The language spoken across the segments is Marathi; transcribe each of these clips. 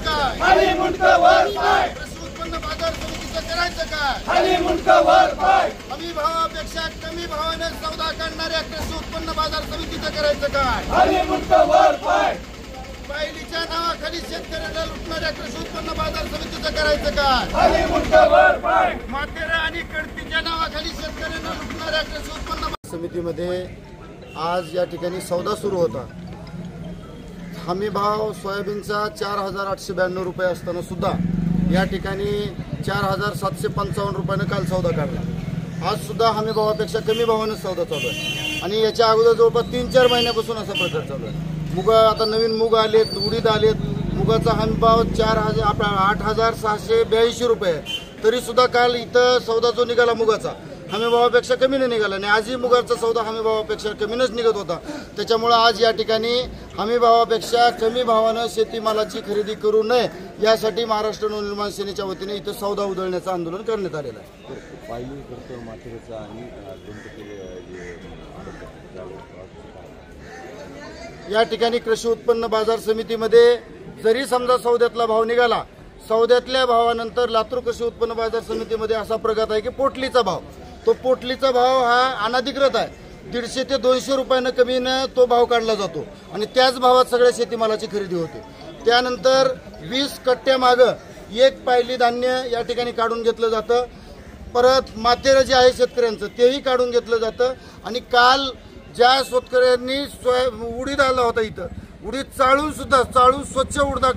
काय? खाली मुंडकं वर पाय, कृषी उत्पन्न बाजार समितीचं करायचं काय? खाली मुंडकं वर पाय, हमी भावापेक्षा कमी भावाने सौदा करणाऱ्या कृषी उत्पन्न बाजार समितीचं करायचं काय? खाली मुंडकं वर पाय, पायलीच्या नावाखाली शेतकऱ्यांना लुटणाऱ्या कृषी उत्पन्न बाजार समितीचं करायचं काय? खाली मुंडकं वर पाय, मातेरा आणि कडतीच्या नावाखाली शेतकऱ्यांना लुटणाऱ्या कृषी उत्पन्न समितीमध्ये आज या ठिकाणी सौदा सुरू होता। हमी भाव सोयाबीनचा 4,892 रुपये असताना सुद्धा या ठिकाणी 4,755 रुपयानं काल सौदा काढला। आज सुद्धा हमी भावापेक्षा कमी भावानं सौदा चालू आहे आणि याच्या अगोदर जवळपास 3-4 महिन्यापासून असा प्रकार चालू आहे। मुग आता नवीन मुग आलेत, उडीद आलेत। मुगाचा हमी भाव 8,682 रुपये आहे, तरी सुद्धा काल इथं सौदा जो निघाला मुगाचा हमी भावापेक्षा कमी नाही निघाला आणि आजही मुगाचा सौदा हमी भावापेक्षा कमीनच निघत होता। त्याच्यामुळे आज या ठिकाणी हमी भावापेक्षा कमी भावानं शेतीमालाची खरेदी करू नये यासाठी महाराष्ट्र नवनिर्माण सेनेच्या वतीने इथं सौदा उधळण्याचं आंदोलन करण्यात आलेलं आहे। या ठिकाणी कृषी उत्पन्न बाजार समितीमध्ये जरी समजा सौद्यातला भाव निघाला, सौद्यातल्या भावानंतर लातूर कृषी उत्पन्न बाजार समितीमध्ये असा प्रघात आहे की पोटलीचा भाव, तो पोटलीचा भाव हा अनधिकृत आहे। 150 ते 200 रुपयानं कमीनं तो भाव काढला जातो आणि त्याच भावात सगळ्या शेतीमालाची खरेदी होते। त्यानंतर 20 कट्ट्यामागं एक पायली धान्य या ठिकाणी काढून घेतलं जातं। परत मातेरं जे आहे शेतकऱ्यांचं तेही काढून घेतलं जातं आणि काल ज्या शेतकऱ्यांनी उडीद आला होता इथं, उडीद चाळून स्वच्छ उडदा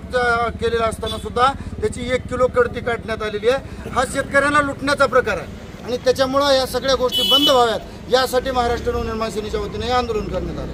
केलेला असताना सुद्धा त्याची 1 किलो कडती काढण्यात आलेली आहे। हा शेतकऱ्यांना लुटण्याचा प्रकार आहे आणि त्याच्यामुळं या सगळ्या गोष्टी बंद व्हाव्यात यासाठी महाराष्ट्र नवनिर्माण सेनेच्या वतीने हे आंदोलन करण्यात आले।